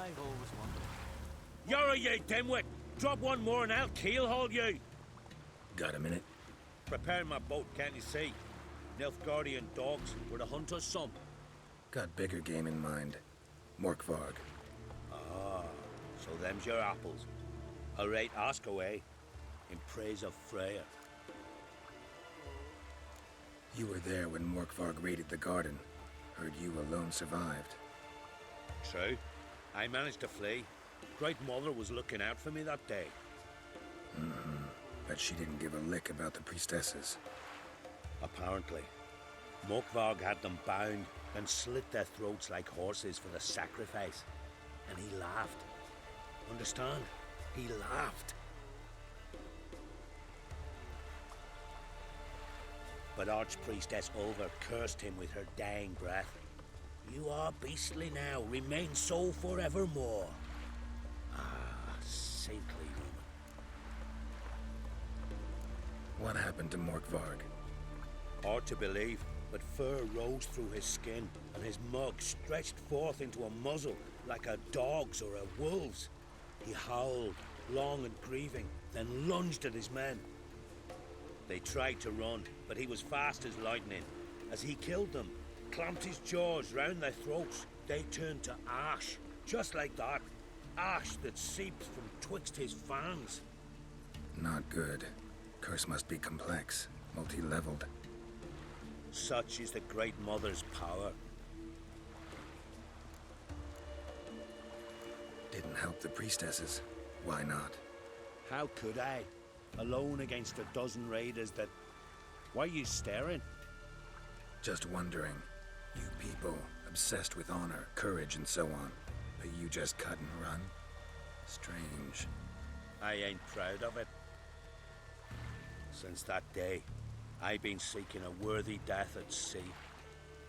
I've always wondered. You're a ye dimwit! Drop one more and I'll keelhaul you! Got a minute? Preparing my boat, can't you see? Nilfgaardian dogs were to hunt us some. Got bigger game in mind. Morkvarg. Ah, so them's your apples. All right, ask away. In praise of Freya. You were there when Morkvarg raided the garden. Heard you alone survived. True. I managed to flee. Great Mother was looking out for me that day. But she didn't give a lick about the priestesses. Apparently. Morkvarg had them bound and slit their throats like horses for the sacrifice. And he laughed. Understand? He laughed. But Archpriestess Ulver cursed him with her dying breath. You are beastly now, remain so forevermore. Ah, saintly woman. What happened to Morkvarg? Hard to believe, but fur rose through his skin, and his mug stretched forth into a muzzle like a dog's or a wolf's. He howled, long and grieving, then lunged at his men. They tried to run, but he was fast as lightning. As he killed them, clamped his jaws round their throats, they turned to ash, just like that. Ash that seeped from twixt his fangs. Not good. Curse must be complex, multi-leveled. Such is the Great Mother's power. Didn't help the priestesses. Why not? How could I? Alone against a dozen raiders that... Why are you staring? Just wondering. You people, obsessed with honor, courage, and so on. But you just cut and run? Strange. I ain't proud of it. Since that day, I've been seeking a worthy death at sea.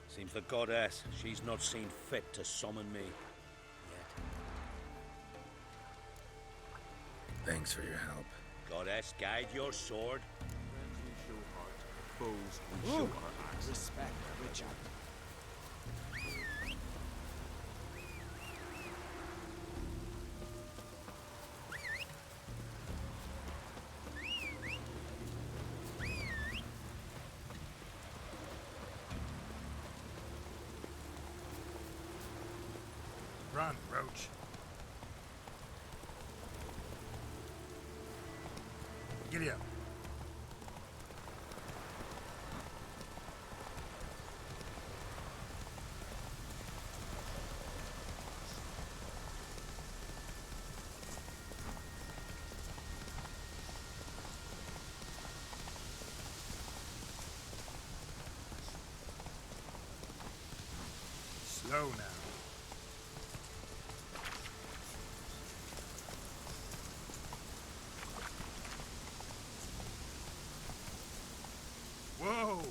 Seems the goddess, she's not seen fit to summon me yet. Thanks for your help. Goddess, guide your sword. Friends we show heart, foes we show our axe. Respect, Richard. Run, Roach. Giddy up. Slow now. Whoa!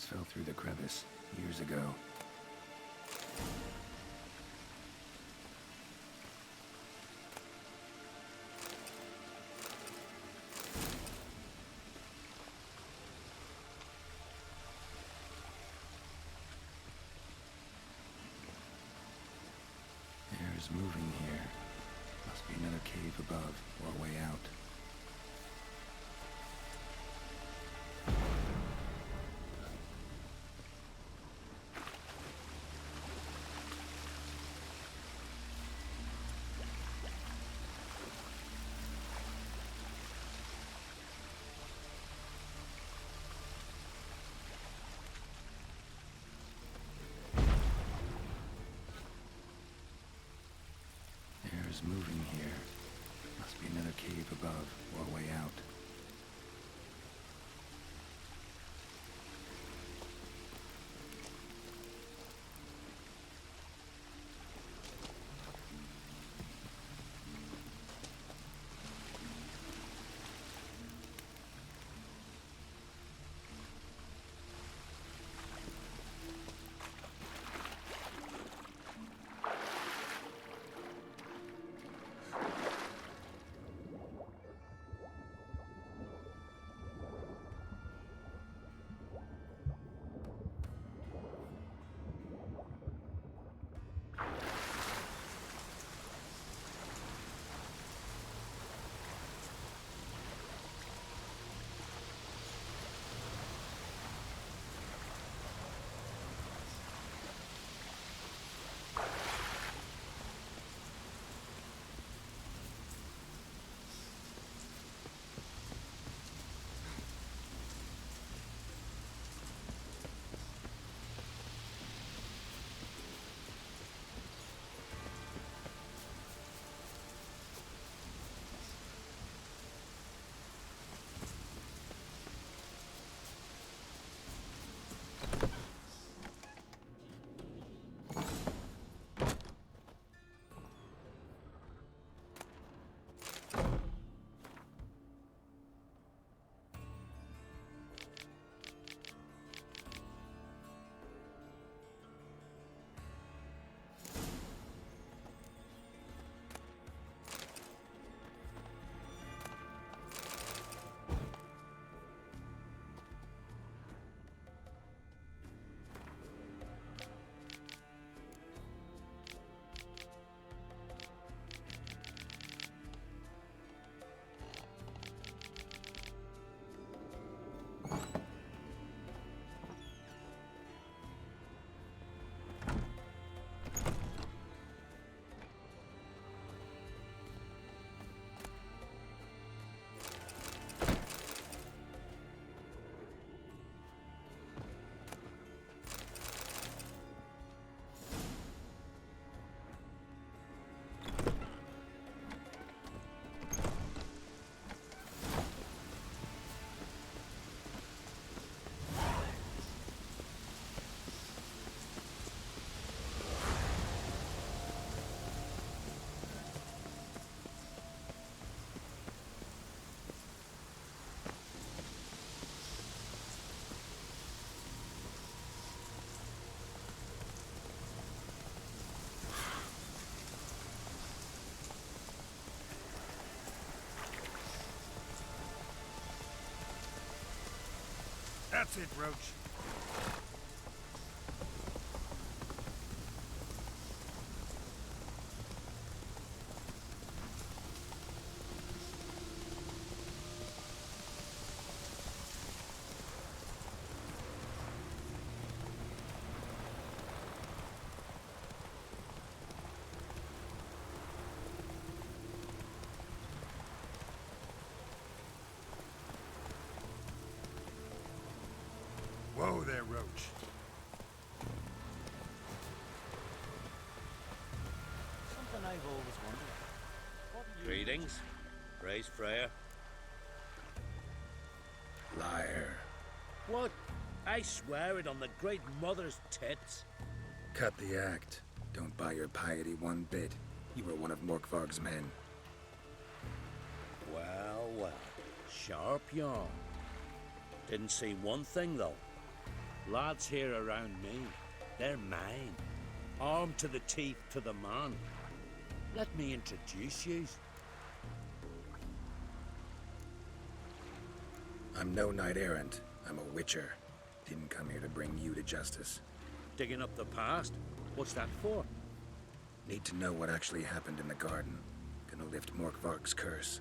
almost fell through the crevice years ago. Air's moving here. Must be another cave above or a way out. Air's moving here. Must be another cave above or a way out. That's it, Roach. Whoa there, Roach. Something I've always wondered. What do you... Greetings. Praise Freya. Liar. What? I swear it on the great mother's tits. Cut the act. Don't buy your piety one bit. You were one of Morkvarg's men. Well, well. Sharp yarn. Didn't see one thing, though. Lads here around me, they're mine. Armed to the teeth to the man. Let me introduce yous. I'm no knight errant. I'm a witcher. Didn't come here to bring you to justice. Digging up the past? What's that for? Need to know what actually happened in the garden. Gonna lift Morkvark's curse.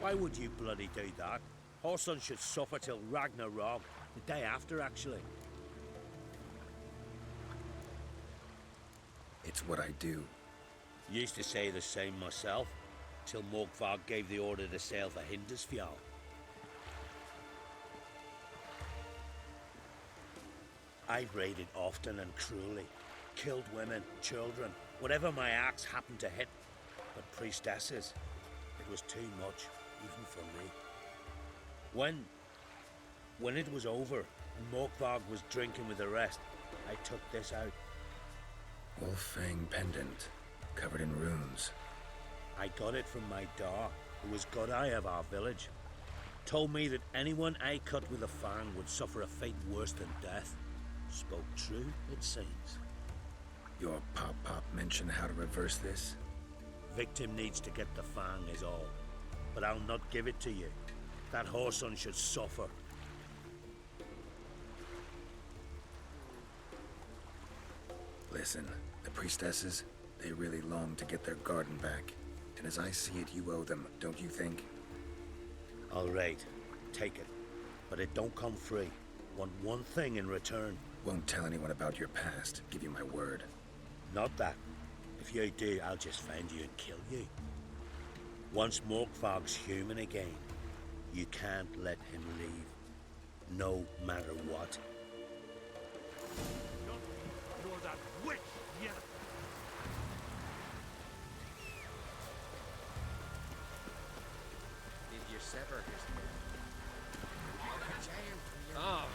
Why would you bloody do that? Horson should suffer till Ragnarok. The day after, actually. It's what I do. Used to say the same myself, till Morkvark gave the order to sail for Hindisfjall. I've raided often and cruelly. Killed women, children, whatever my axe happened to hit. But priestesses, it was too much, even for me. When it was over, and Morkvark was drinking with the rest, I took this out. Wolf-fang pendant, covered in runes. I got it from my da, who was GOTY of our village. Told me that anyone I cut with a fang would suffer a fate worse than death. Spoke true, it seems. Your pop-pop mention how to reverse this? Victim needs to get the fang is all. But I'll not give it to you. That Horson should suffer. Listen, the priestesses, they really long to get their garden back. And as I see it, you owe them, don't you think? All right, take it. But it don't come free. Want one thing in return. Won't tell anyone about your past, give you my word. Not that. If you do, I'll just find you and kill you. Once Morkvark's human again, you can't let him leave. No matter what. Nor that witch yet. Did you sever his head? Ah,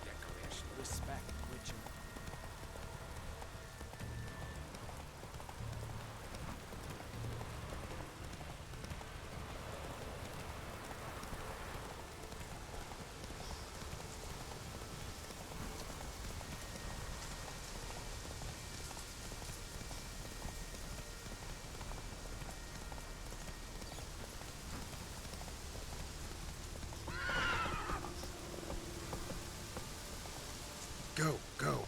Decoration. respect, Witcher. Go, go.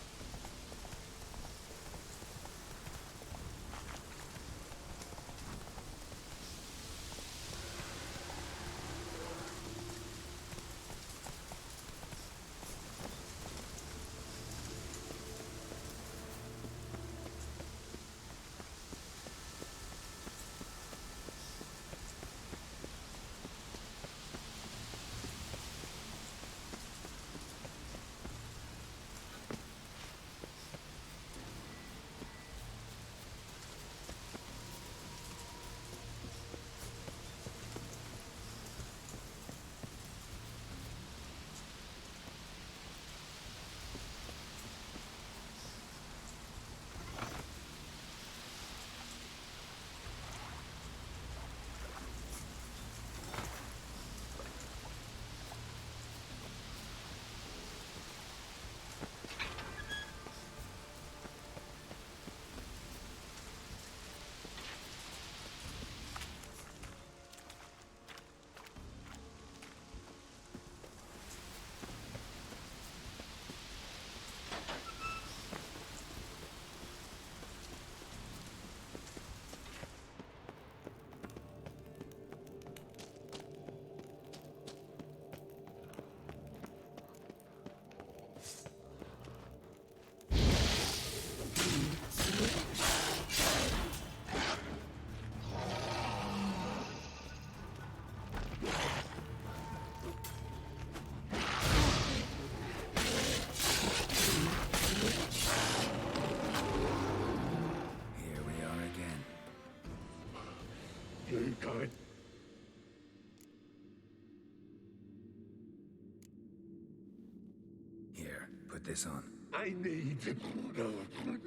Here, put this on. I need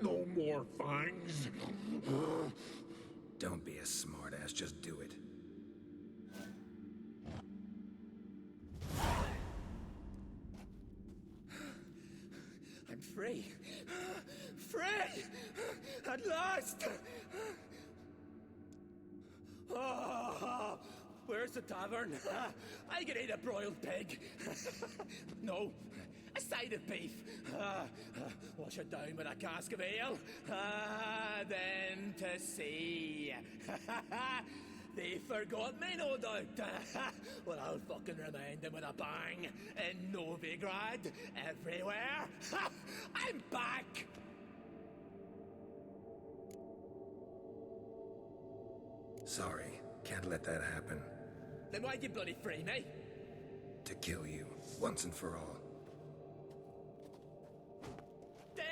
no more fangs. Don't be a smartass, just do it. free. Free! At last! Oh, where's the tavern? I can eat a broiled pig. No, a side of beef. Wash it down with a cask of ale. Then to sea. They forgot me, no doubt. Well, I'll fucking remind them with a bang. In Novigrad, everywhere. I'm back! Sorry, can't let that happen. Then why'd you bloody free me? To kill you, once and for all. Death!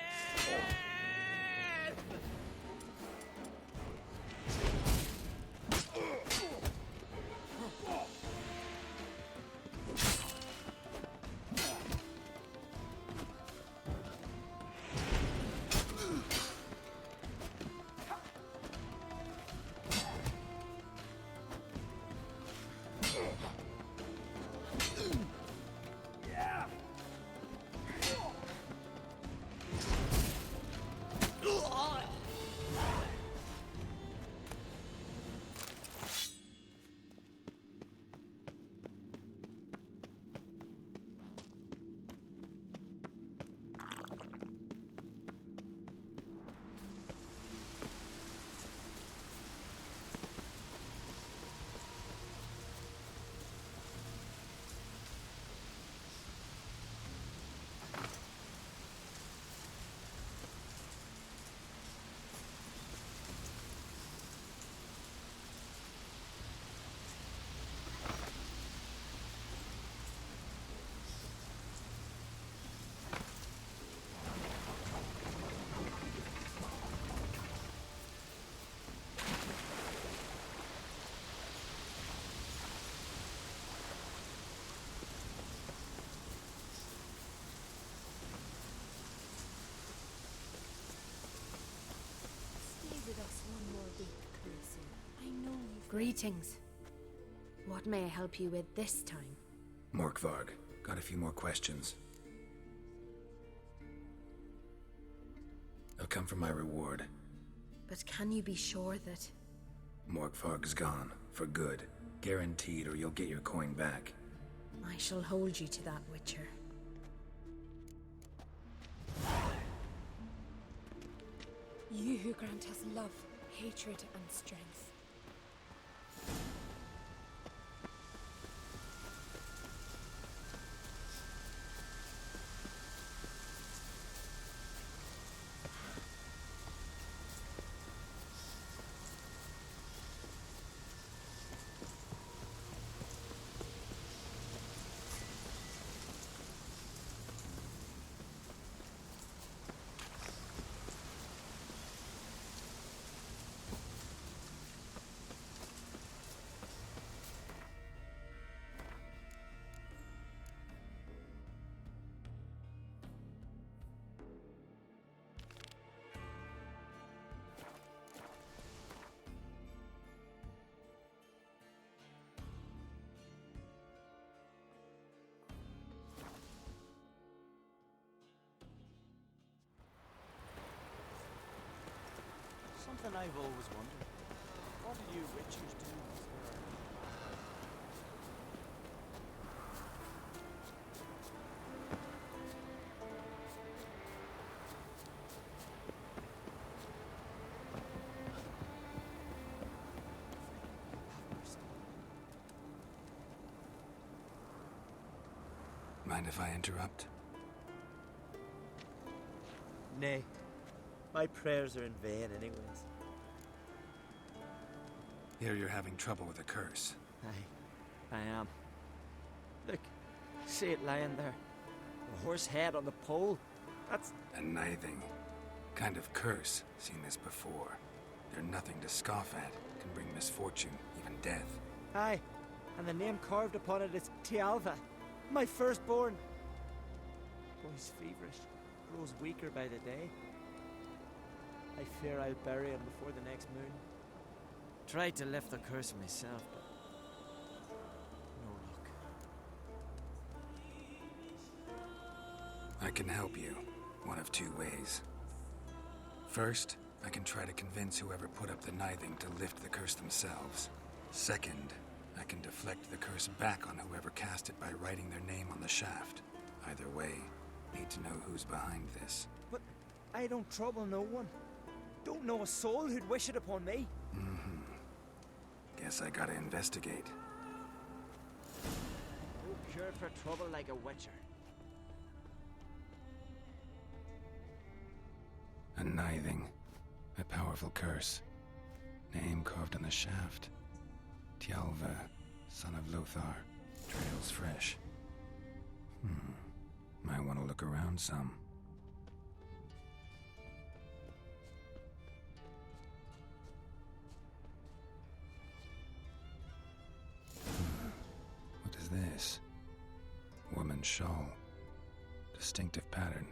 Stay with us one more week, Clarissa. I know you've... Greetings. What may I help you with this time? Morkvarg, got a few more questions. I'll come for my reward. But can you be sure that... Morkvarg's gone, for good. Guaranteed, or you'll get your coin back. I shall hold you to that, Witcher. You who grant us love, hatred, and strength. Something I've always wondered. What do you witchers do with their... Mind if I interrupt? Nay. My prayers are in vain anyways. Here you're having trouble with a curse. I am. Look, see it lying there. A horse head on the pole. That's... A nithing. Kind of curse. Seen this before. They're nothing to scoff at. Can bring misfortune, even death. Aye, and the name carved upon it is Tialva, my firstborn. Boy's feverish, grows weaker by the day. I fear I'll bury him before the next moon. Tried to lift the curse myself, but no luck. I can help you. one of two ways. First, I can try to convince whoever put up the knithing to lift the curse themselves. Second, I can deflect the curse back on whoever cast it by writing their name on the shaft. Either way, need to know who's behind this. But I don't trouble no one. Don't know a soul who'd wish it upon me. Guess I gotta investigate. No cure for trouble like a witcher. A knithing. A powerful curse. Name carved on the shaft. Tjalve, son of Lothar. Trails fresh. Might want to look around some. What is this? Woman's shawl. Distinctive pattern.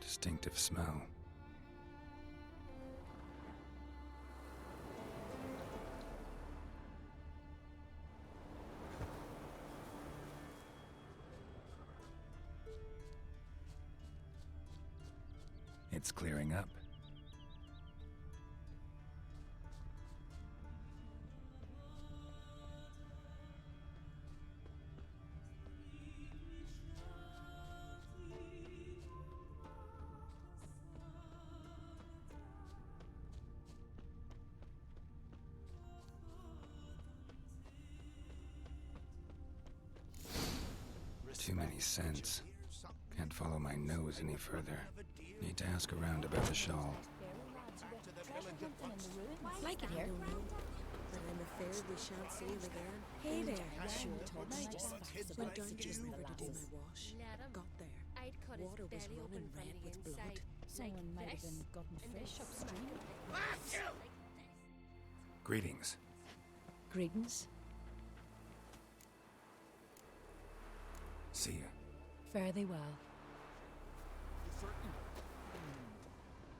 Distinctive smell. It's clearing up. Too many scents. Can't follow my nose any further. Need to ask around about the shawl. Like it here. But I'm afraid we shan't see it again. Hey there. Sure, told me just went down just over to do my wash. Let him. Got there. I'd cut Water his was belly open running from red the with blood. inside. Someone might have been gotten fish upstream. Greetings. Greetings. See ya. Fare thee well.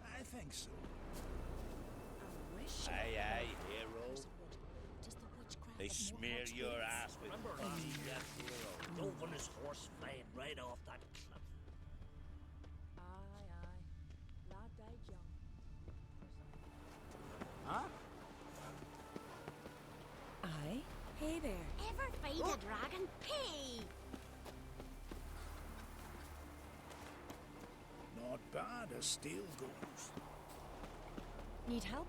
I think so. I wish. Aye, aye, hero. Just the witchcraft. They of smear Morgoth's your ways. ass with bloody death, hero. Drove on his horse flying right off that cliff. Aye, aye. Lad died young. Aye. Hey there. Ever fight a dragon? Hey! Not bad as steel goes. Need help?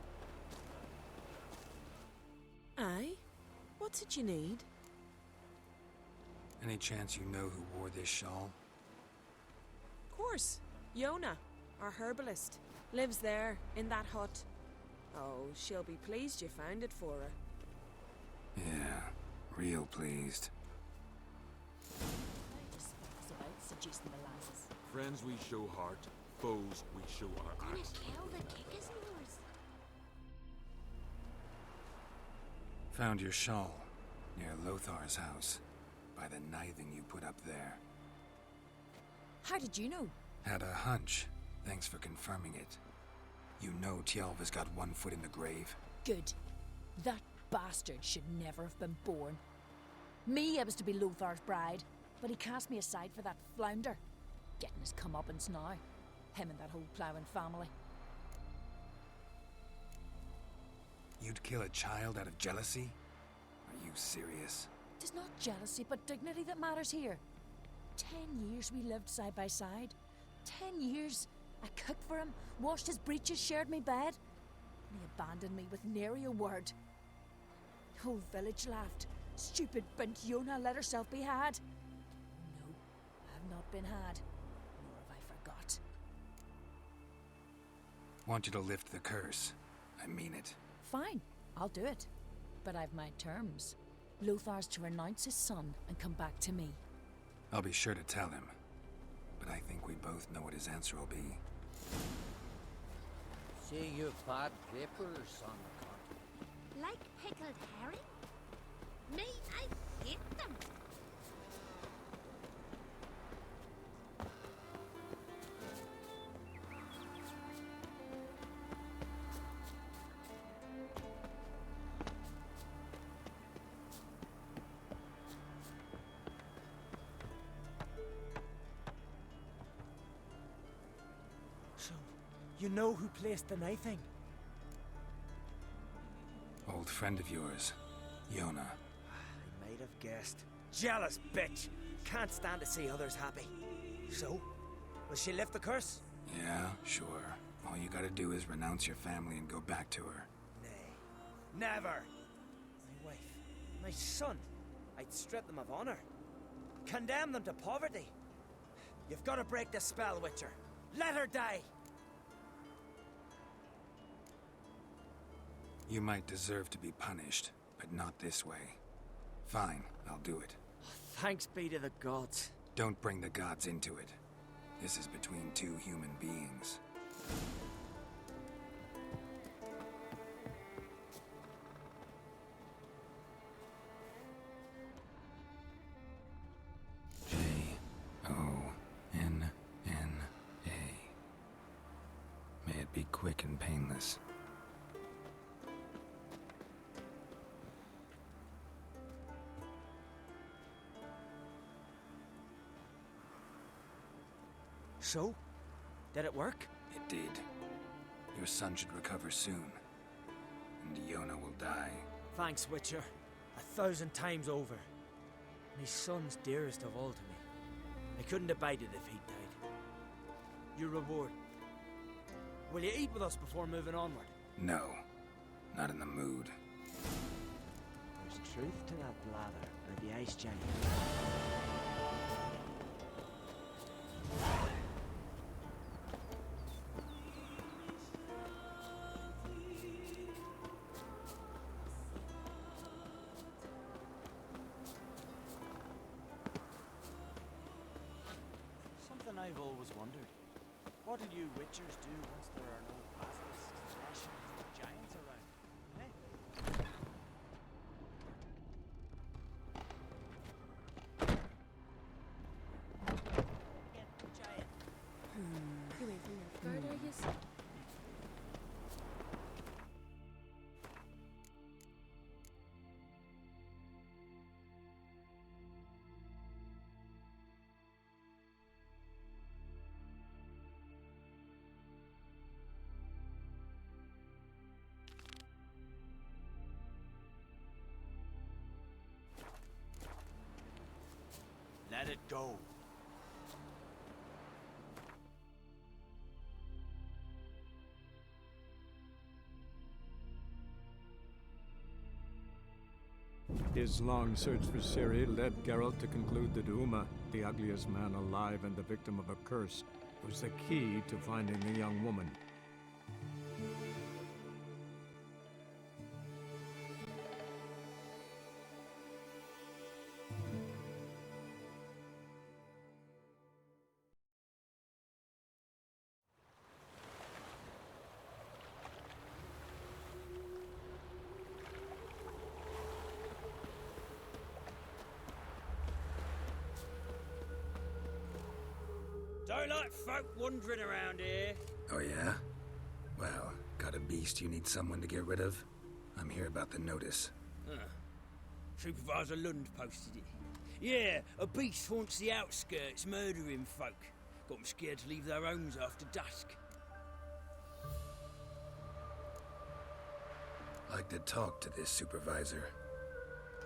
Aye. What's it you need? Any chance you know who wore this shawl? Course. Yona, our herbalist, lives there in that hut. Oh, she'll be pleased you found it for her. Yeah, real pleased. Friends we show heart, foes we show our Gonna axe. tell the kick is yours. Found your shawl near Lothar's house by the knithing you put up there. How did you know? Had a hunch. Thanks for confirming it. You know Tjalve's got one foot in the grave. Good. That bastard should never have been born. Me, I was to be Lothar's bride, but he cast me aside for that flounder. Getting his comeuppance now. Him and that whole ploughing family. You'd kill a child out of jealousy? Are you serious? It's not jealousy, but dignity that matters here. 10 years we lived side by side. 10 years. I cooked for him, washed his breeches, shared my bed. And he abandoned me with nary a word. The whole village laughed. Stupid bint Yona let herself be had. No, I've not been had. Nor have I forgot. Want you to lift the curse. I mean it. Fine, I'll do it. But I've my terms. Lothar's to renounce his son and come back to me. I'll be sure to tell him. But I think we both know what his answer will be. See you bad vapors on the continent. Like pickled herring? Me, I hate them. You know who placed the knifing? Old friend of yours, Yona. I might have guessed. Jealous bitch! Can't stand to see others happy. So, will she lift the curse? Yeah, sure. All you gotta do is renounce your family and go back to her. Nay. Never! My wife, my son. I'd strip them of honor. Condemn them to poverty. You've got to break the spell, Witcher. Let her die! You might deserve to be punished, but not this way. Fine, I'll do it. Thanks be to the gods. Don't bring the gods into it. This is between two human beings. Jonna. May it be quick and painless. So? Did it work? It did. Your son should recover soon. And Yona will die. Thanks, Witcher. 1,000 times over. My son's dearest of all to me. I couldn't abide it if he died. Your reward. Will you eat with us before moving onward? No. Not in the mood. There's truth to that blather about the ice giant. Something I've always wondered. What do you Witchers do once there are no basilisks, nations, or giants around? Eh? Giant. You ain't from Nilfgaard, are you? Let it go. His long search for Ciri led Geralt to conclude that Uma, the ugliest man alive and the victim of a curse, was the key to finding the young woman. Don't like folk wandering around here. Oh yeah? Well, got a beast you need someone to get rid of? I'm here about the notice. Supervisor Lund posted it. Yeah, a beast haunts the outskirts, murdering folk. Got them scared to leave their homes after dusk. Like to talk to this supervisor.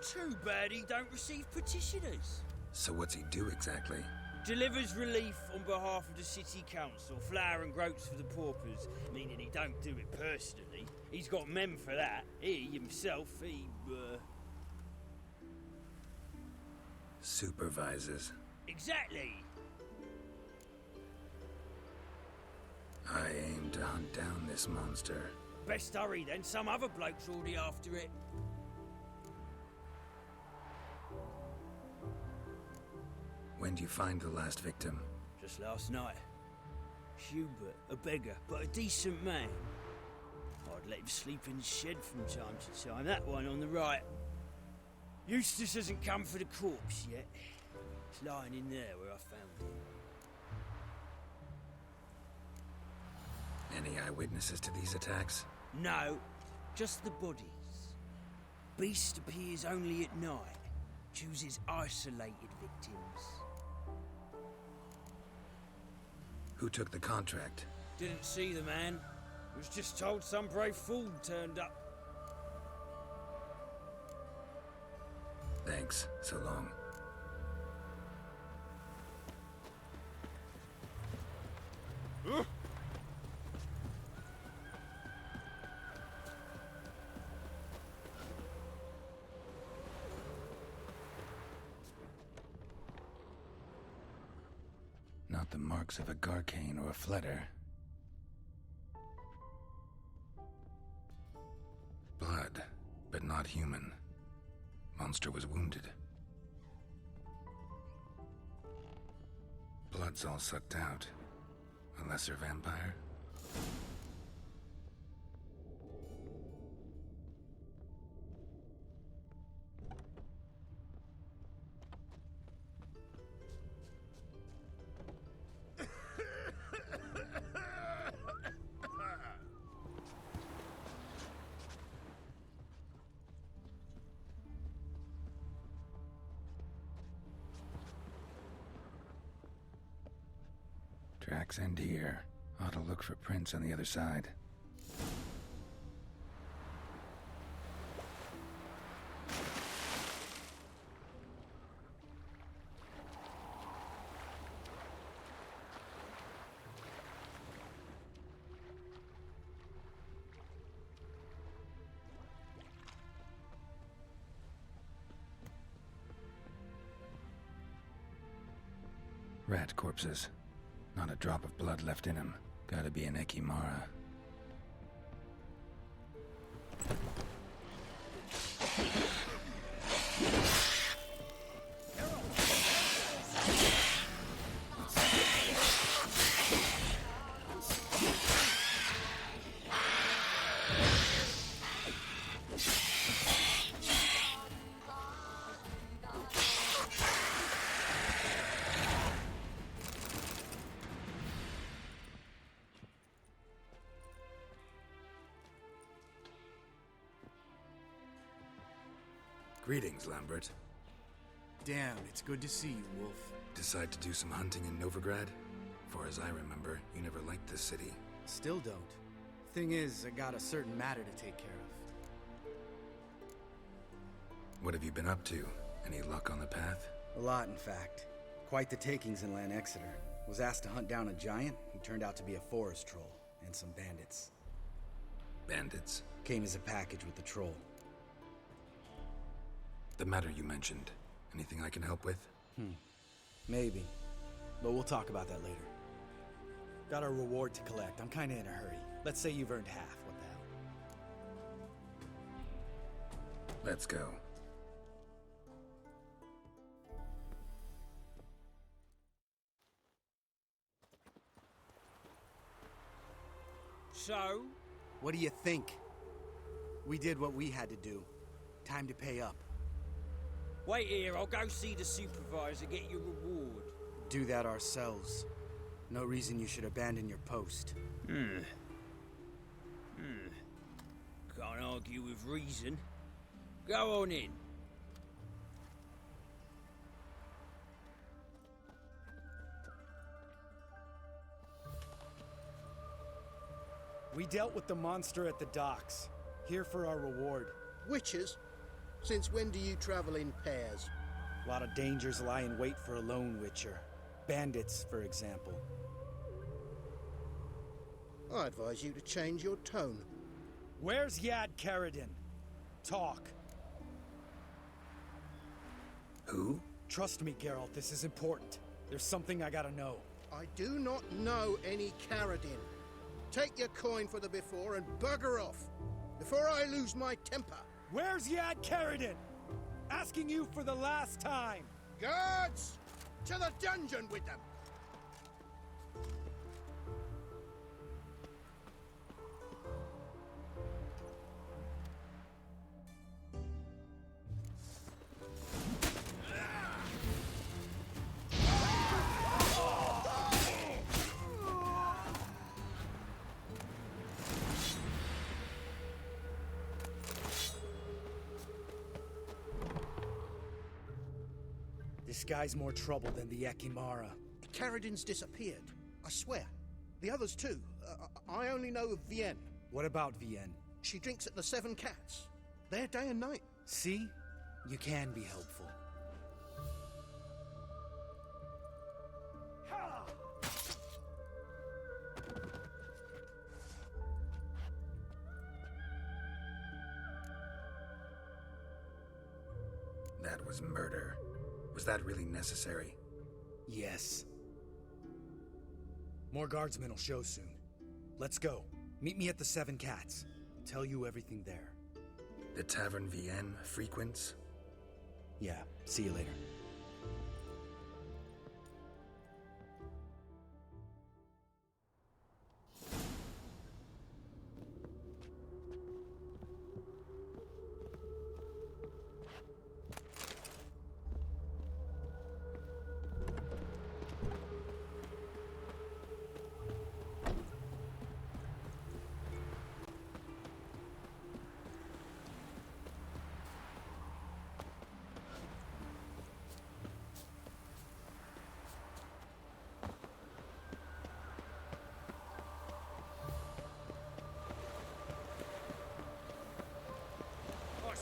Too bad he don't receive petitioners. So what's he do exactly? Delivers relief on behalf of the city council, flour and groats for the paupers, meaning he don't do it personally. He's got men for that. He himself, Supervises. Exactly. I aim to hunt down this monster. Best hurry then, some other bloke's already after it. When do you find the last victim? Just last night. Hubert, a beggar, but a decent man. I'd let him sleep in the shed from time to time. That one on the right. Eustace hasn't come for the corpse yet. It's lying in there where I found it. Any eyewitnesses to these attacks? No, just the bodies. Beast appears only at night. Chooses isolated victims. Who took the contract? Didn't see the man. Was just told some brave fool turned up. Thanks. So long. Not the marks of a Garcane or a Fletter. Blood, but not human. Monster was wounded. Blood's all sucked out. A lesser vampire? Tracks end here. Ought to look for prints on the other side. Rat corpses. Not a drop of blood left in him. Gotta be an Ekimara. Greetings, Lambert. Damn, it's good to see you, Wolf. Decide to do some hunting in Novigrad? Far as I remember, you never liked this city. Still don't. Thing is, I got a certain matter to take care of. What have you been up to? Any luck on the path? A lot, in fact. Quite the takings in Lan Exeter. Was asked to hunt down a giant who turned out to be a forest troll, and some bandits. Bandits? Came as a package with the troll. The matter you mentioned. Anything I can help with? Maybe. But we'll talk about that later. Got a reward to collect. I'm kinda in a hurry. Let's say you've earned half. What the hell? Let's go. So? What do you think? We did what we had to do. Time to pay up. Wait here, I'll go see the supervisor, get your reward. Do that ourselves. No reason you should abandon your post. Can't argue with reason. Go on in. We dealt with the monster at the docks. Here for our reward. Witches? Since when do you travel in pairs? A lot of dangers lie in wait for a lone witcher. Bandits, for example. I advise you to change your tone. Where's Yad Karadin? Talk. Who? Trust me, Geralt, this is important. There's something I gotta know. I do not know any Karadin. Take your coin for the before and bugger off, before I lose my temper. Where's Yad Karadin? Asking you for the last time. Guards! To the dungeon with them! This guy's more trouble than the Ekimara. Karadin's disappeared. I swear. The others too. I only know of Vienne. What about Vienne? She drinks at the Seven Cats. There day and night. See? You can be helpful. That was murder. Was that really necessary? Yes. More guardsmen will show soon. Let's go. Meet me at the Seven Cats. I'll tell you everything there. The Tavern Vienne frequents? Yeah, see you later.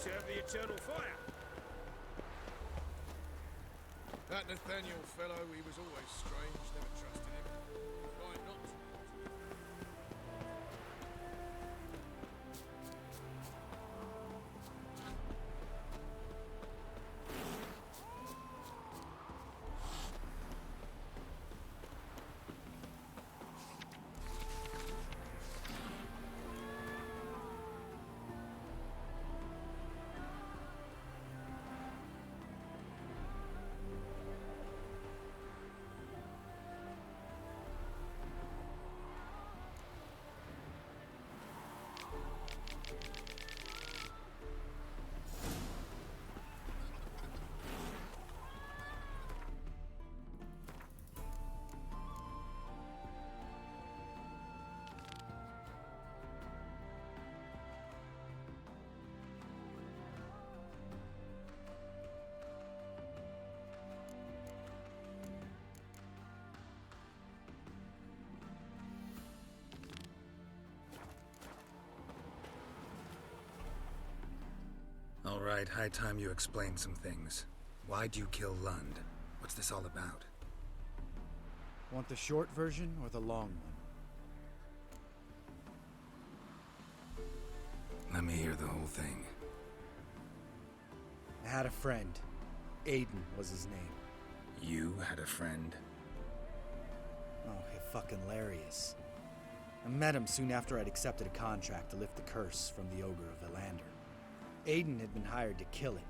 Serve the eternal fire. That Nathaniel fellow, he was always strange. Never trusted him. Right not to. All right, high time you explained some things. Why'd you kill Lund? What's this all about? Want the short version or the long one? Let me hear the whole thing. I had a friend. Aiden was his name. You had a friend? Oh, fucking hilarious. I met him soon after I'd accepted a contract to lift the curse from the Ogre of Elander. Aiden had been hired to kill it.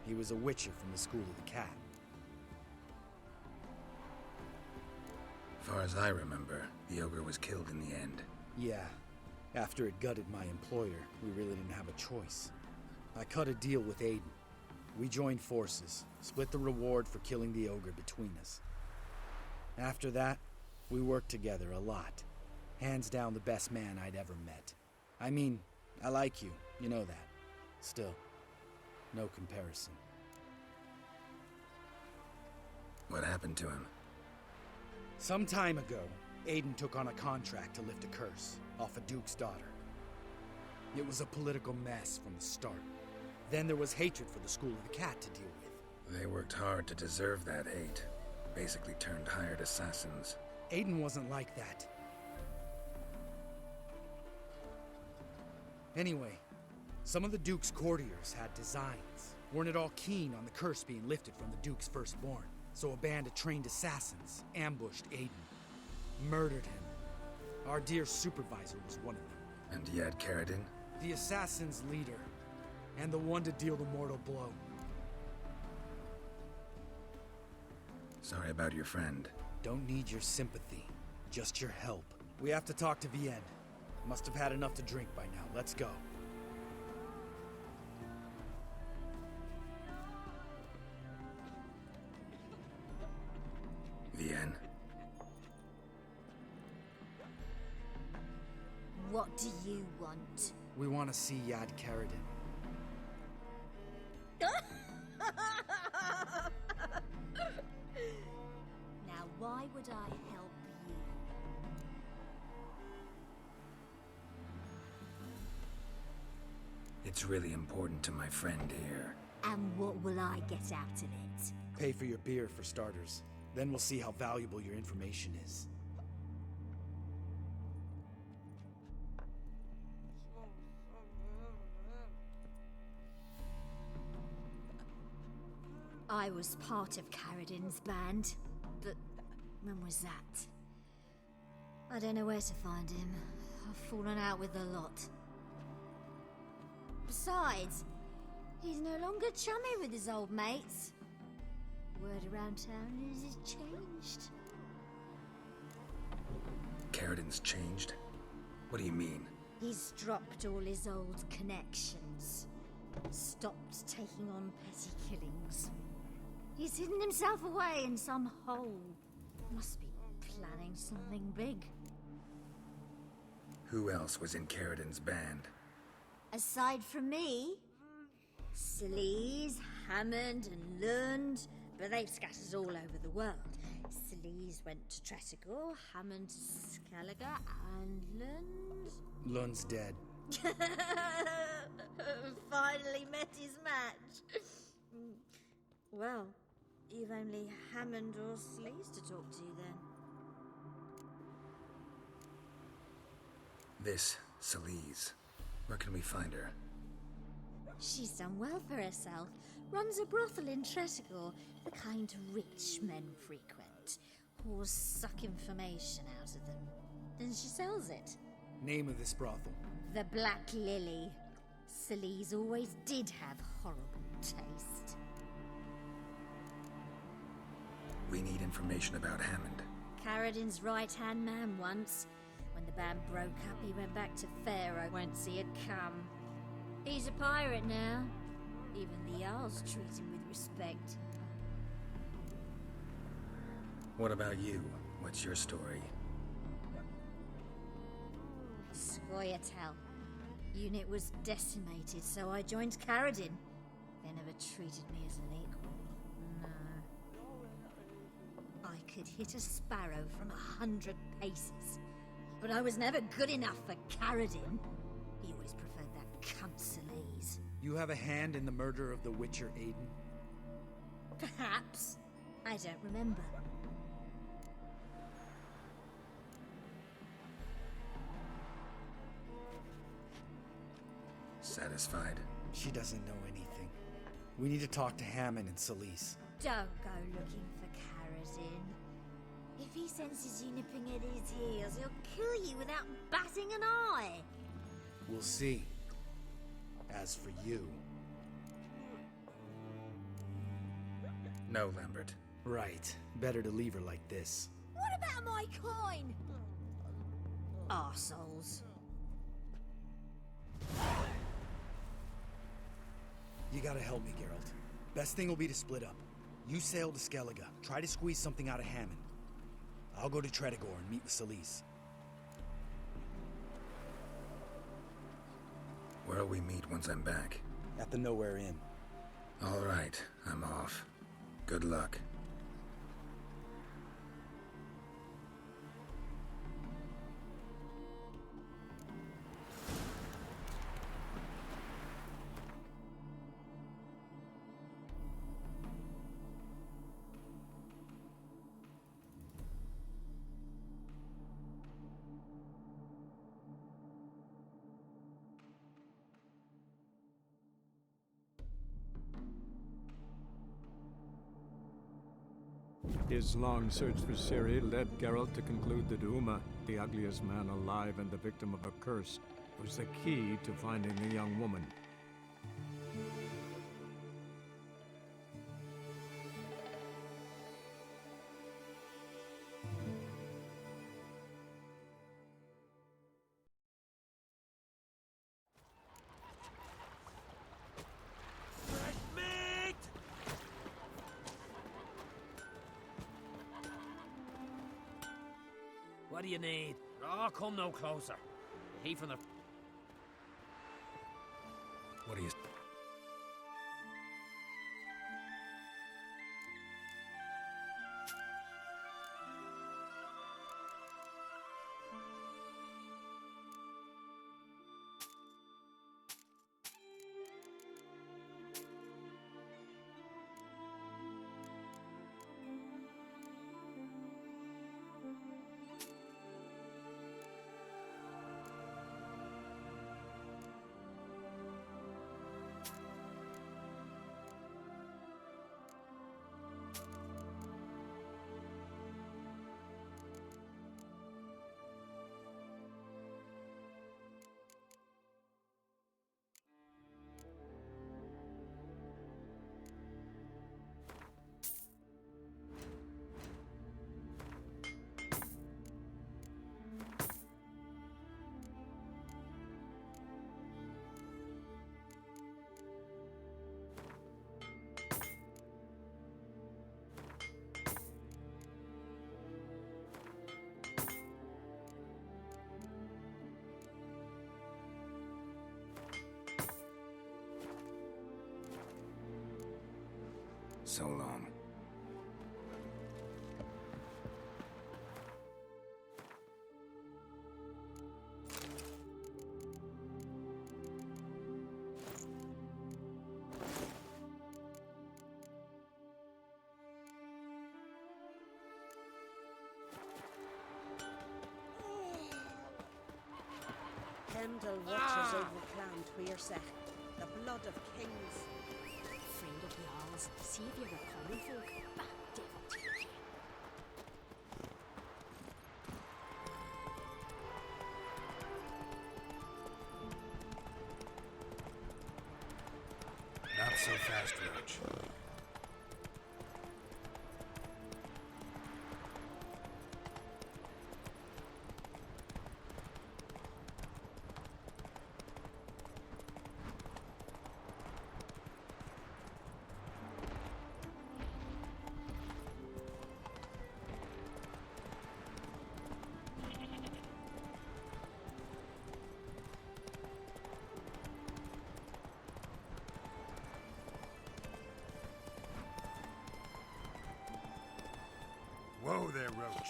He was a witcher from the School of the Cat. Far as I remember, the ogre was killed in the end. Yeah. After it gutted my employer, we really didn't have a choice. I cut a deal with Aiden. We joined forces, split the reward for killing the ogre between us. After that, we worked together a lot. Hands down the best man I'd ever met. I mean, I like you, you know that. Still, no comparison. What happened to him? Some time ago, Aiden took on a contract to lift a curse off a duke's daughter. It was a political mess from the start. Then there was hatred for the School of the Cat to deal with. They worked hard to deserve that hate. Basically turned hired assassins. Aiden wasn't like that. Anyway, some of the Duke's courtiers had designs. Weren't at all keen on the curse being lifted from the Duke's firstborn. So a band of trained assassins ambushed Aiden. Murdered him. Our dear supervisor was one of them. And Yad Karadin? The assassin's leader. And the one to deal the mortal blow. Sorry about your friend. Don't need your sympathy. Just your help. We have to talk to Vienne. Must have had enough to drink by now. Let's go. Vienne. What do you want? We want to see Yad Karadin. Now, why would I help you? It's really important to my friend here. And what will I get out of it? Pay for your beer, for starters. Then we'll see how valuable your information is. I was part of Carradin's band, but when was that? I don't know where to find him. I've fallen out with a lot. Besides, he's no longer chummy with his old mates. Word around town is he's changed. Carradin's changed? What do you mean? He's dropped all his old connections. Stopped taking on petty killings. He's hidden himself away in some hole. Must be planning something big. Who else was in Carradin's band? Aside from me, Sleaze, Hammond and Lund, but they've scattered all over the world. Sleaze went to Tretigor, Hammond to Skellige, and Lund... Lund's dead. Finally met his match. Well, you've only Hammond or Sleaze to talk to then. This Sleaze. Where can we find her? She's done well for herself. Runs a brothel in Tretigor, the kind rich men frequent. Whores suck information out of them. Then she sells it. Name of this brothel? The Black Lily. Sleaze always did have horrible taste. We need information about Hammond. Carradin's right-hand man once. When the band broke up, he went back to Pharaoh whence he had come. He's a pirate now. Even the Jarls treat him with respect. What about you? What's your story? Scoia'tael. Unit was decimated, so I joined Carradin. They never treated me as an equal. No. I could hit a sparrow from 100 paces. But I was never good enough for Carradin. He always preferred that cunt Sleaze. You have a hand in the murder of the Witcher, Aiden? Perhaps. I don't remember. Satisfied? She doesn't know anything. We need to talk to Hammond and Sleaze. Don't go looking for Carradin. If he senses you nipping at his heels, he'll kill you without batting an eye. We'll see. As for you... No, Lambert. Right. Better to leave her like this. What about my coin? Arseholes. You gotta help me, Geralt. Best thing will be to split up. You sail to Skellige. Try to squeeze something out of Hammond. I'll go to Tretigor and meet with Sleaze. Where'll we meet once I'm back? At the Nowhere Inn. All right, I'm off. Good luck. His long search for Ciri led Geralt to conclude that Uma, the ugliest man alive and the victim of a curse, was the key to finding the young woman. What do you need? Oh, come no closer. He from the... What do you... So long. Kendall watches over Clan Tweersech, the blood of kings. Friend of the Owls, savior of common folk. Ah, devil take you. Not so fast, Roach. Whoa there, Roach.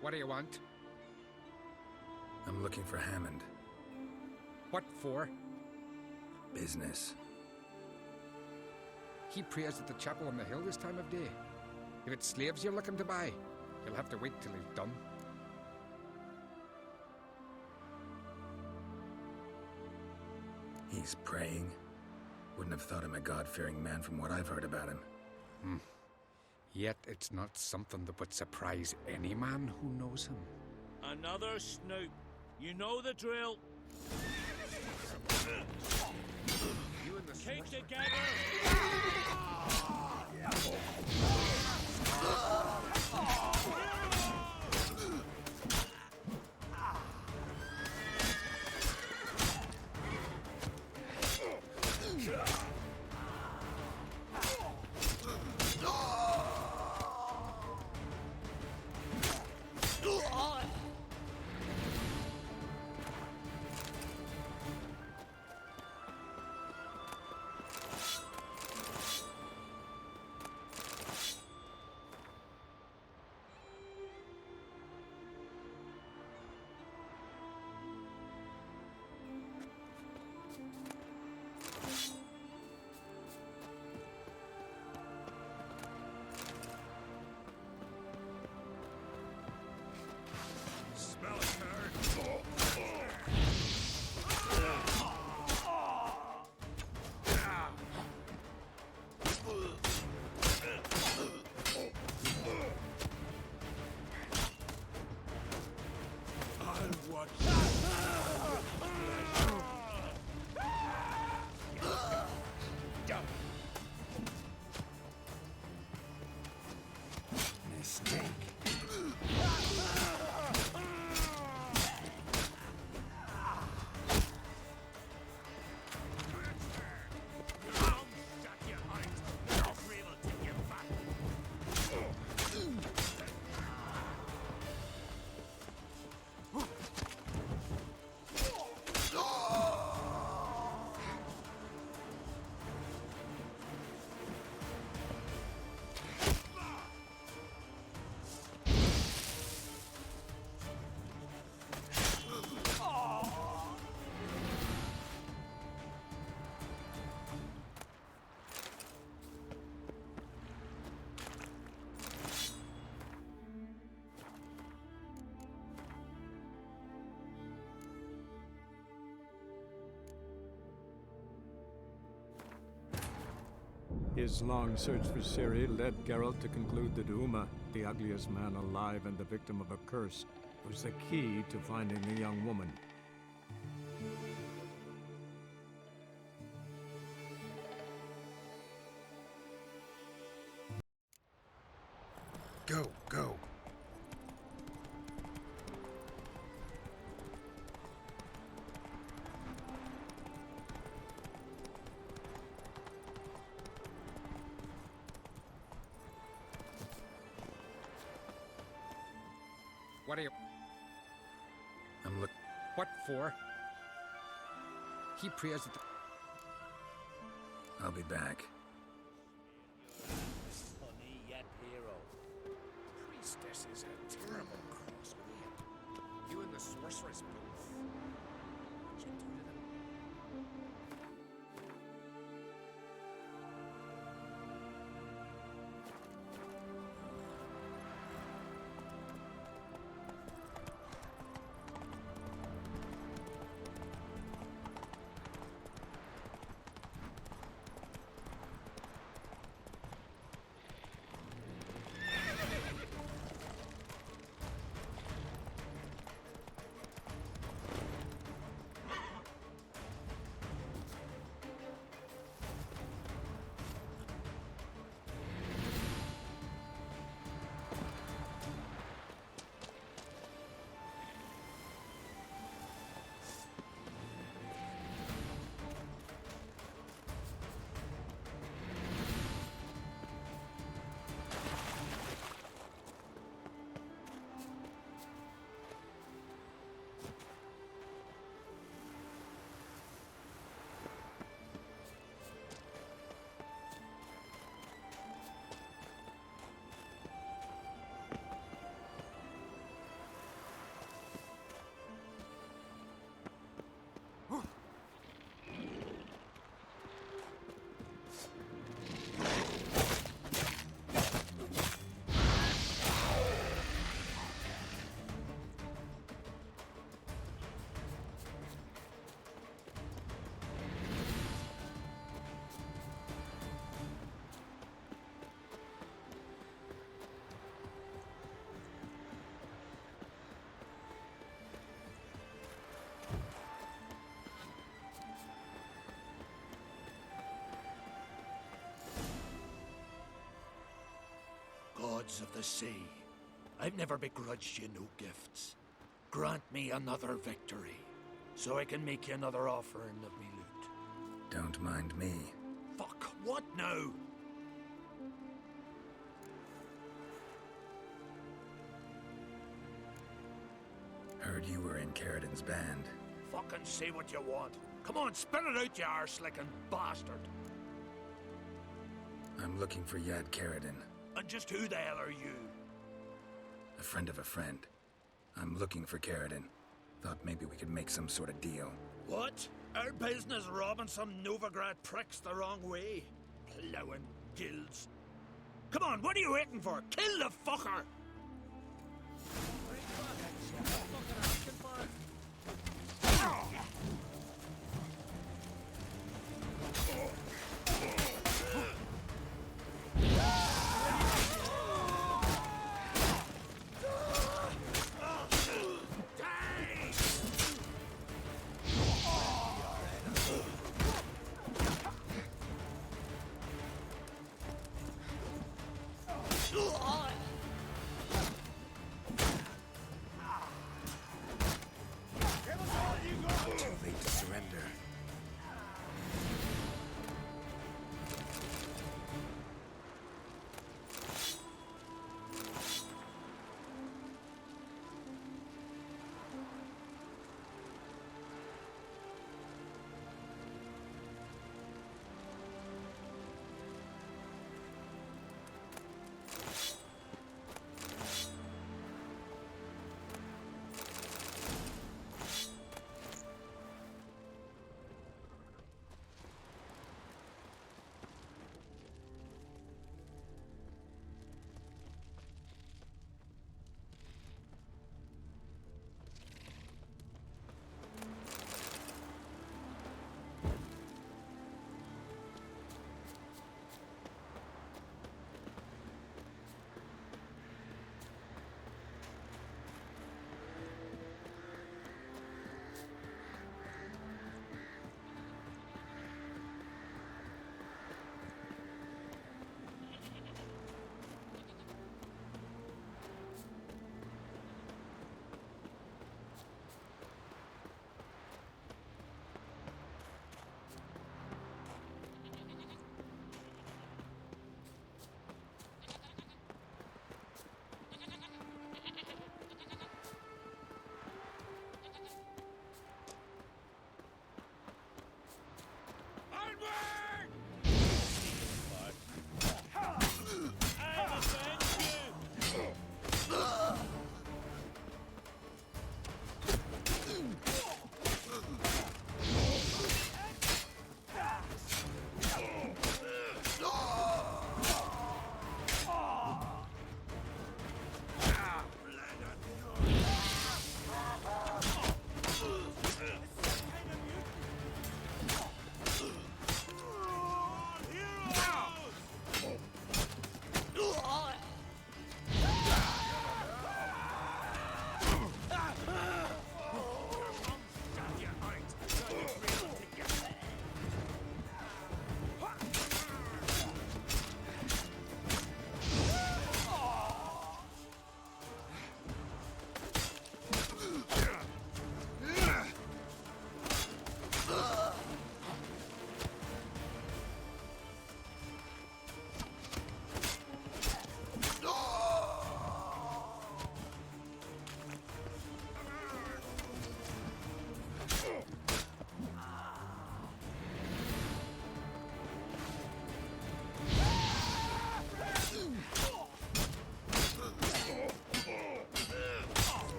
What do you want? I'm looking for Hammond. What for? Business. He prays at the chapel on the hill this time of day. If it's slaves you're looking to buy, you'll have to wait till he's done. He's praying. Wouldn't have thought him a God-fearing man from what I've heard about him. Yet it's not something that would surprise any man who knows him. Another snoop. You know the drill. You and the Keep together. Smell it, nerd. I'll watch. Mistake. His long search for Ciri led Geralt to conclude that Uma, the ugliest man alive and the victim of a curse, was the key to finding the young woman. Go, go. What are you... I'm look... What for? He prays that the... I'll be back. Honey, yet hero. Priestess is a terrible cross with you. You and the sorceress both. What'd you do to them? Gods of the sea, I've never begrudged you no gifts. Grant me another victory, so I can make you another offering of me loot. Don't mind me. Fuck, what now? Heard you were in Carradin's band. Fucking say what you want. Come on, spit it out, you arse-licking bastard. I'm looking for Yad Carradin. And just who the hell are you? A friend of a friend. I'm looking for Carradin. Thought maybe we could make some sort of deal. What? Our business robbing some Novigrad pricks the wrong way? Plowing guilds. Come on, what are you waiting for? Kill the fucker!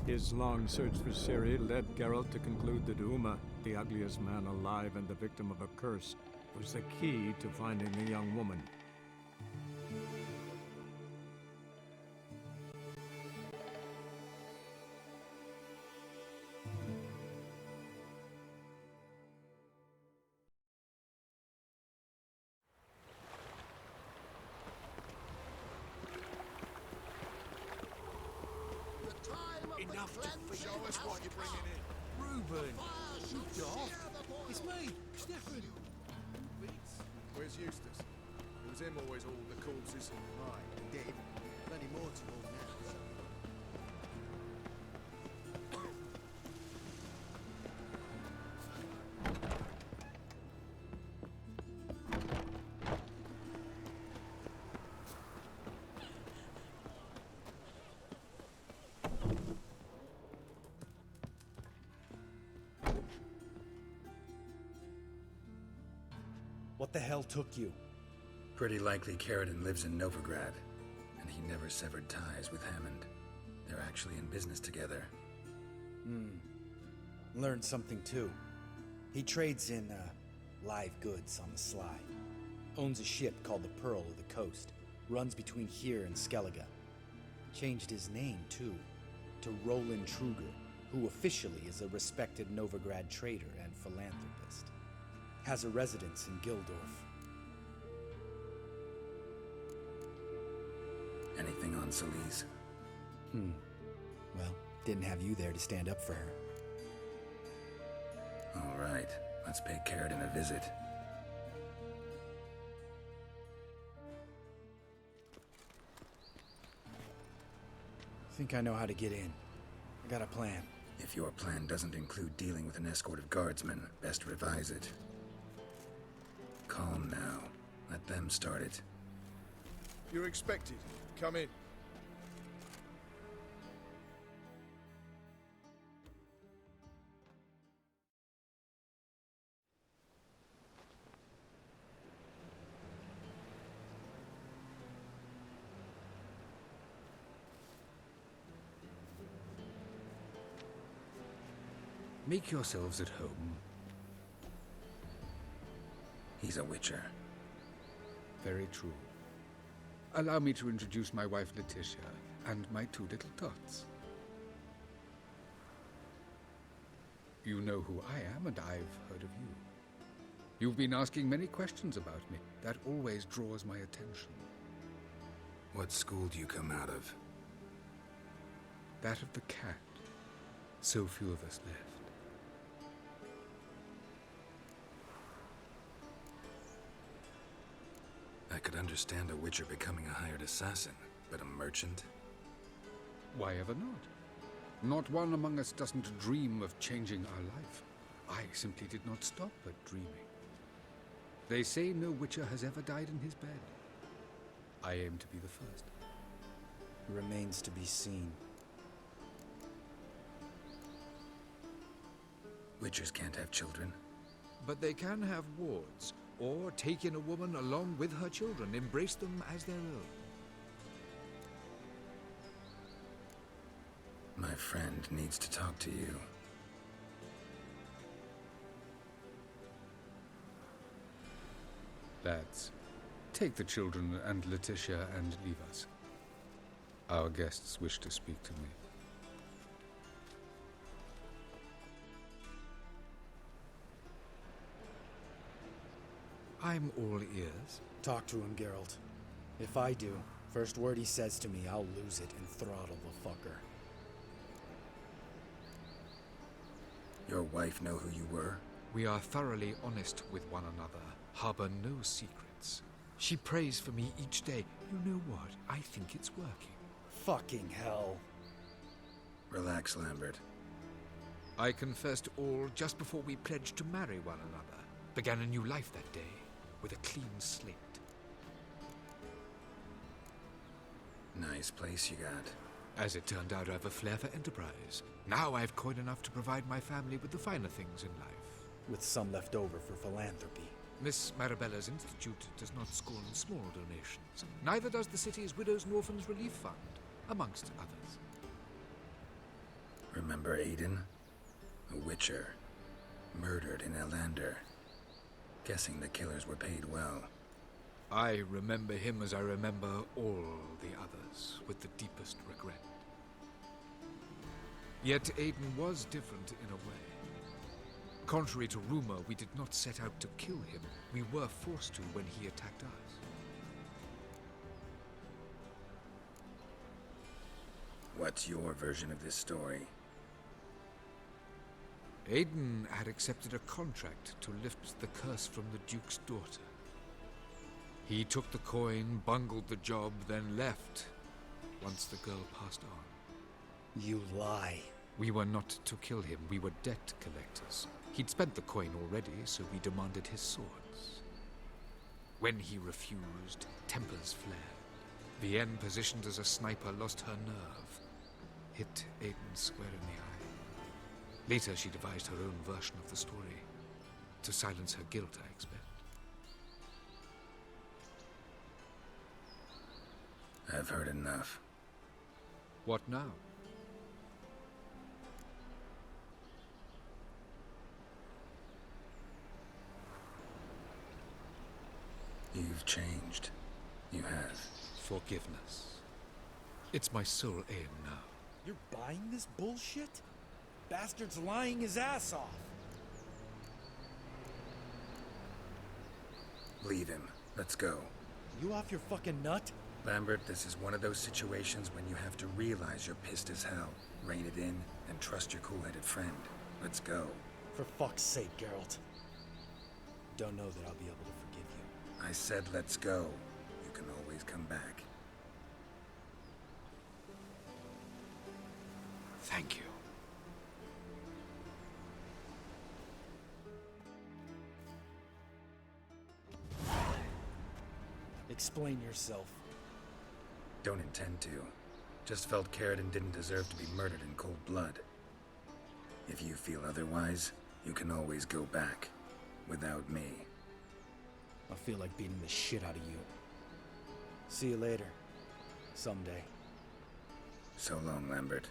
His long search for Ciri led Geralt to conclude that Uma, the ugliest man alive and the victim of a curse, was the key to finding the young woman. Enough to feed. Show us what you're bringing in. Reuben, you daft. It's me, Stefan. Where's Eustace? It was him always all the corpses. Right, dead. Plenty more to all now. What the hell took you? Pretty likely Carradine lives in Novigrad, and he never severed ties with Hammond. They're actually in business together. Learned something too. He trades in, live goods on the sly. Owns a ship called the Pearl of the Coast. Runs between here and Skellige. Changed his name too, to Roland Truger, who officially is a respected Novigrad trader and philanthropist. Has a residence in Gildorf. Anything on Celise? Well, didn't have you there to stand up for her. All right, let's pay Carradine a visit. Think I know how to get in. I got a plan. If your plan doesn't include dealing with an escort of guardsmen, best revise it. Calm now. Let them start it. You're expected. Come in. Make yourselves at home. He's a witcher. Very true. Allow me to introduce my wife Letitia and my two little tots. You know who I am, and I've heard of you. You've been asking many questions about me. That always draws my attention. What school do you come out of? That of the cat. So few of us left. I could understand a witcher becoming a hired assassin, but a merchant? Why ever not? Not one among us doesn't dream of changing our life. I simply did not stop at dreaming. They say no witcher has ever died in his bed. I aim to be the first. Remains to be seen. Witchers can't have children. But they can have wards, or take in a woman along with her children, embrace them as their own. My friend needs to talk to you. Lads, take the children and Letitia and leave us. Our guests wish to speak to me. I'm all ears. Talk to him, Geralt. If I do, first word he says to me, I'll lose it and throttle the fucker. Your wife know who you were? We are thoroughly honest with one another, harbor no secrets. She prays for me each day. You know what? I think it's working. Fucking hell. Relax, Lambert. I confessed all just before we pledged to marry one another. Began a new life that day, with a clean slate. Nice place you got. As it turned out, I have a flair for enterprise. Now I've coin enough to provide my family with the finer things in life. With some left over for philanthropy. Miss Marabella's institute does not scorn small donations. Neither does the city's Widows and Orphans Relief Fund, amongst others. Remember Aiden? A witcher. Murdered in Elander. Guessing the killers were paid well. I remember him as I remember all the others, with the deepest regret. Yet Aiden was different in a way. Contrary to rumor, we did not set out to kill him. We were forced to when he attacked us. What's your version of this story? Aiden had accepted a contract to lift the curse from the Duke's daughter. He took the coin, bungled the job, then left, once the girl passed on. You lie. We were not to kill him, we were debt collectors. He'd spent the coin already, so we demanded his swords. When he refused, tempers flared. Vienne, positioned as a sniper, lost her nerve. Hit Aiden square in the eye. Later, she devised her own version of the story. To silence her guilt, I expect. I've heard enough. What now? You've changed. You have. Forgiveness. It's my sole aim now. You're buying this bullshit? Bastard's lying his ass off. Leave him. Let's go. You off your fucking nut? Lambert, this is one of those situations when you have to realize you're pissed as hell. Rein it in, and trust your cool-headed friend. Let's go. For fuck's sake, Geralt. Don't know that I'll be able to forgive you. I said let's go. You can always come back. Thank you. Explain yourself. Don't intend to. Just felt Carradine didn't deserve to be murdered in cold blood. If you feel otherwise, you can always go back. Without me. I feel like beating the shit out of you. See you later. Someday. So long, Lambert.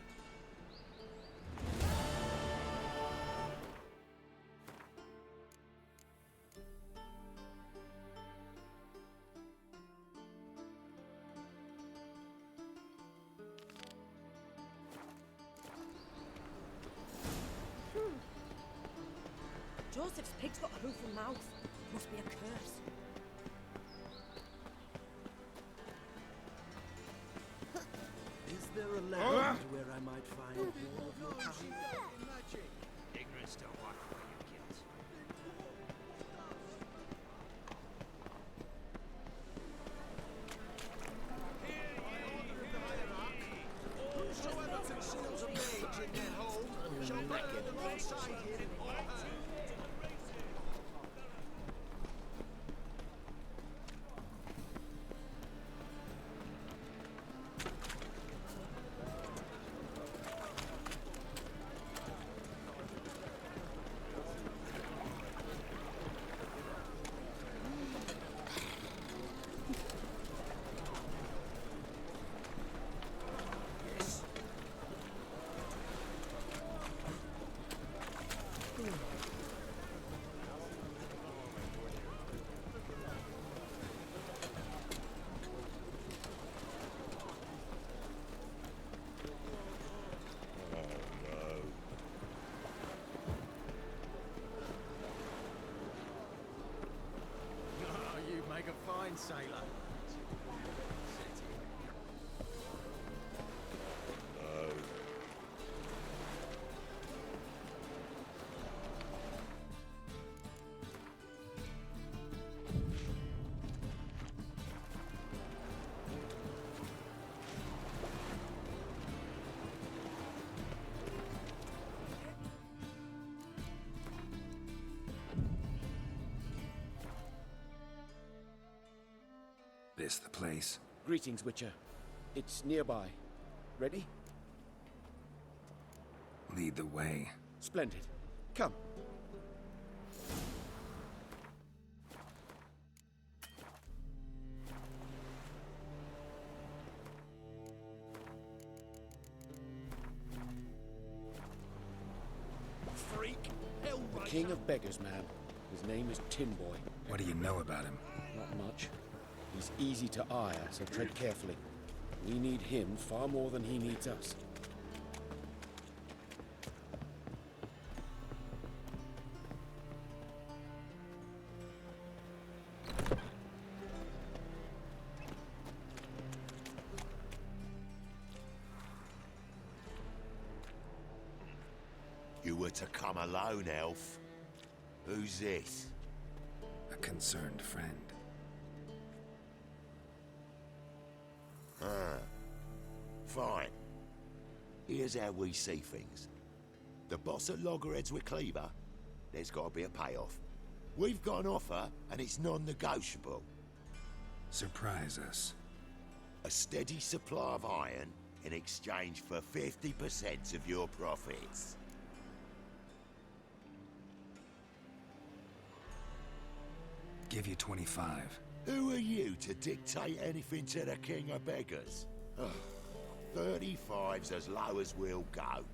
Joseph's pig's got a rueful mouth. Must be a curse. Is there a land where I might find more of your kind? Ignorance don't walk away, you kids. Whosoever conceals a mage in their home shall reckon alongside him or her. Sailor. This the place? Greetings, Witcher. It's nearby. Ready? Lead the way. Splendid. Come. freak. Hell, The king of beggars, man. His name is Tin Boy. What do you know about him? Not much. He's easy to ire, so tread carefully. We need him far more than he needs us. You were to come alone, elf. Who's this? A concerned friend. Ah, fine. Here's how we see things. The boss at Loggerheads with Cleaver, there's got to be a payoff. We've got an offer, and it's non-negotiable. Surprise us. A steady supply of iron in exchange for 50% of your profits. Give you 25. Who are you to dictate anything to the king of beggars? 35's as low as we'll go.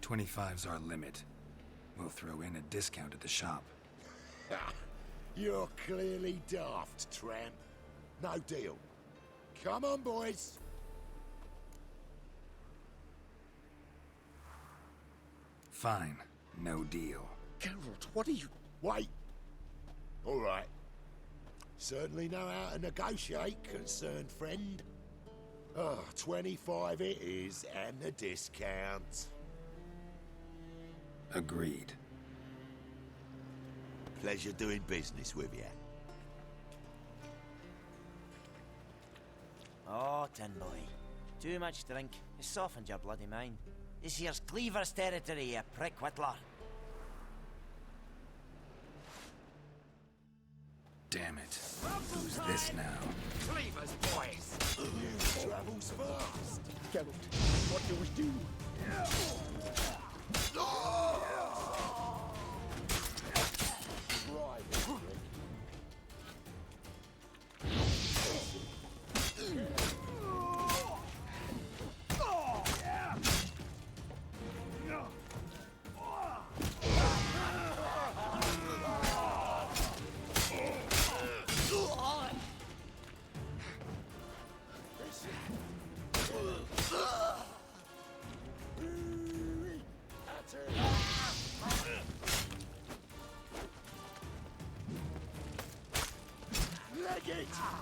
25's our limit. We'll throw in a discount at the shop. You're clearly daft, tramp. No deal. Come on, boys. Fine. No deal. Geralt, what are you... Wait. All right. Certainly know how to negotiate, concerned friend. 25 it is, and the discount. Agreed. Pleasure doing business with you. Oh, Tin Boy. Too much drink. It softened your bloody mind. This here's Cleaver's territory, you prick whittler. Damn it. Who's this now? Cleaver's boys! You travels fast! Geralt, what do we do?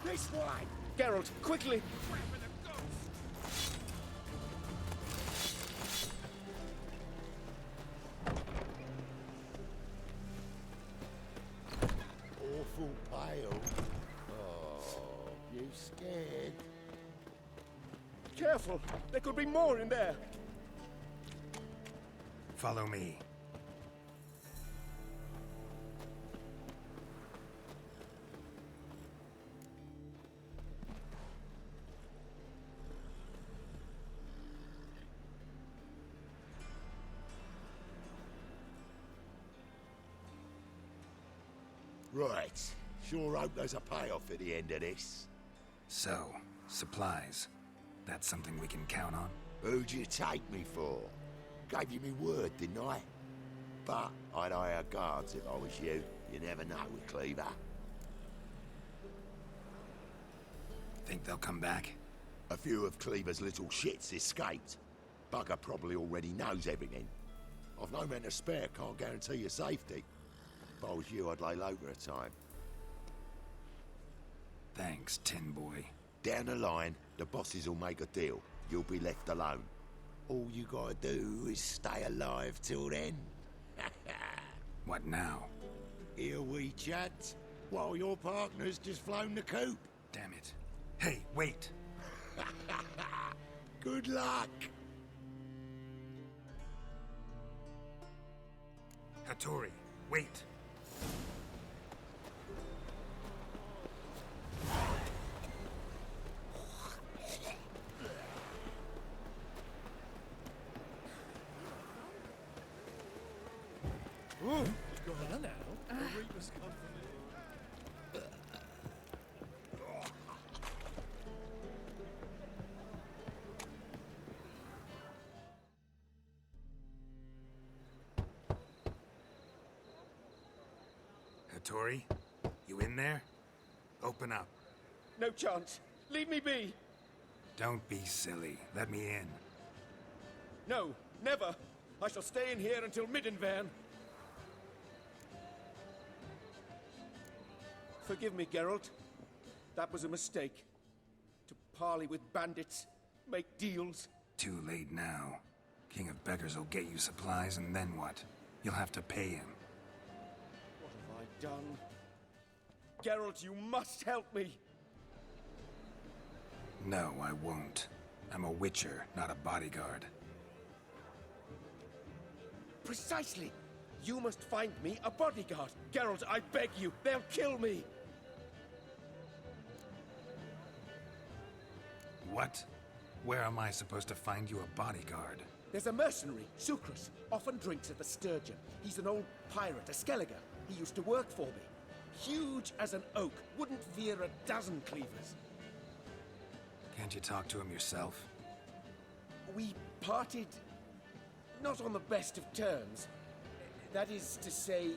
This way! Geralt, quickly! Awful pale. Oh, you scared? Careful! There could be more in there! Follow me. Right. Sure hope there's a payoff at the end of this. So, supplies. That's something we can count on? Who'd you take me for? Gave you me word, didn't I? But I'd hire guards if I was you. You never know with Cleaver. Think they'll come back? A few of Cleaver's little shits escaped. Bugger probably already knows everything. I've no men to spare, can't guarantee your safety. If I was you, I'd lay low for a time. Thanks, Tin Boy. Down the line, the bosses will make a deal. You'll be left alone. All you gotta do is stay alive till then. What now? Here we chat, while your partner's just flown the coop. Damn it. Hey, wait! Good luck! Hattori, wait! What's going on now? The Reapers come from Tori? You in there? Open up. No chance. Leave me be. Don't be silly. Let me in. No, never. I shall stay in here until Middenvern. Forgive me, Geralt. That was a mistake. To parley with bandits, make deals. Too late now. King of Beggars will get you supplies, and then what? You'll have to pay him. What have I done? Geralt, you must help me. No, I won't. I'm a witcher, not a bodyguard. Precisely. You must find me a bodyguard. Geralt, I beg you, they'll kill me. What? Where am I supposed to find you a bodyguard? There's a mercenary, Sucrus, often drinks at the Sturgeon. He's an old pirate, a Skelliger. He used to work for me. Huge as an oak, wouldn't fear a dozen cleavers. Can't you talk to him yourself? We parted not on the best of terms. That is to say,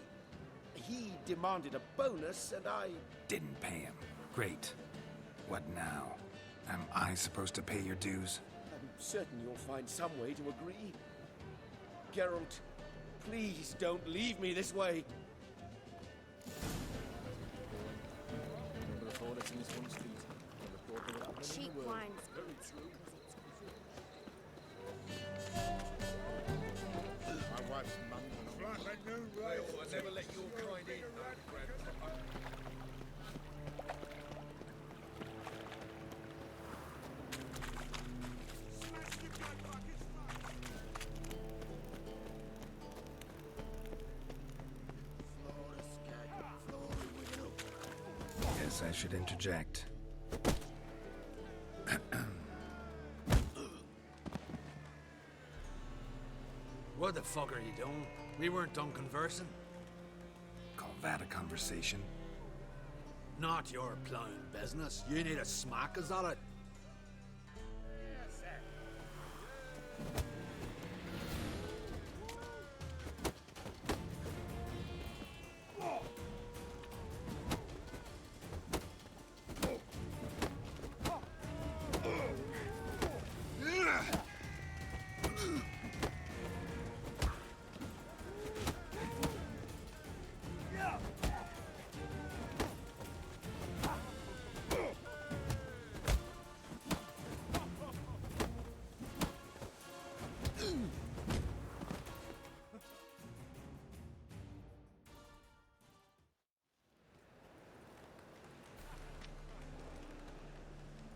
he demanded a bonus and I didn't pay him. Great. What now? Am I supposed to pay your dues? I'm certain you'll find some way to agree. Geralt, please don't leave me this way. Cheap wines. My wife's mum. Right, I know, right? I never let your kind in, Grandpa. Guess I should interject. What the fuck are you doing? We weren't done conversing. Call that a conversation? Not your plowing business. You need a smack, is that it?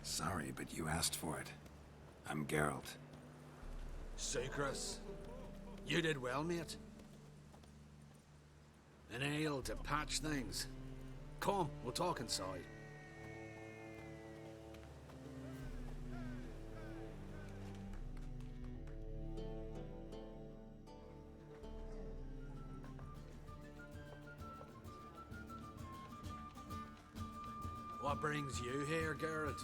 Sorry, but you asked for it. I'm Geralt. Sucrus, you did well, mate. An ale to patch things. Come, we'll talk inside. What brings you here, Geralt?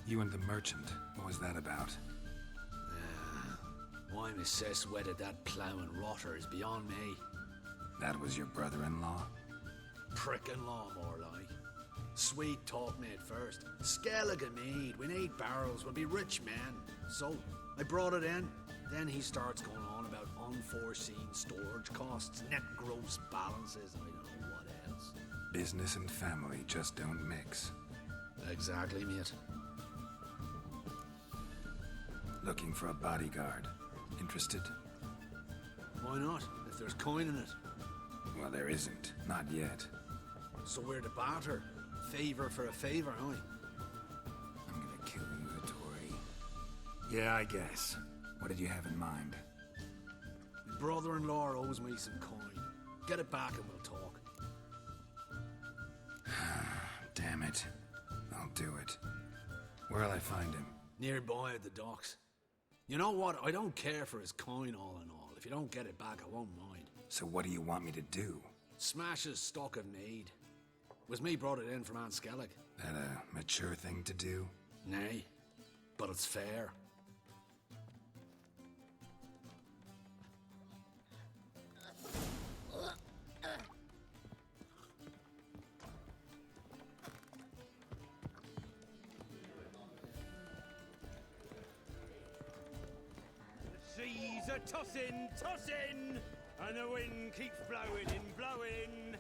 You and the merchant. What was that about? Why my sis wedded that ploughing rotter is beyond me. That was your brother-in-law? Prick-in-law, more like. Sweet talk me at first. Skellige mead, we need barrels, we'll be rich men. So, I brought it in. Then he starts going on about unforeseen storage costs, net gross balances, and I don't know what else. Business and family just don't mix. Exactly, mate. Looking for a bodyguard. Interested? Why not, if there's coin in it? Well, there isn't. Not yet. So we're to barter. Favor for a favor, aye? I'm gonna kill you, Tori. Yeah, I guess. What did you have in mind? My brother-in-law owes me some coin. Get it back and we'll talk. Damn it. I'll do it. Where'll I find him? Nearby at the docks. You know what? I don't care for his coin all in all. If you don't get it back, I won't mind. So what do you want me to do? Smash his stock of mead. Was me brought it in from Aunt Skellig. That a mature thing to do? Nay, but it's fair. are tossing, tossing, and the wind keeps blowing and blowing.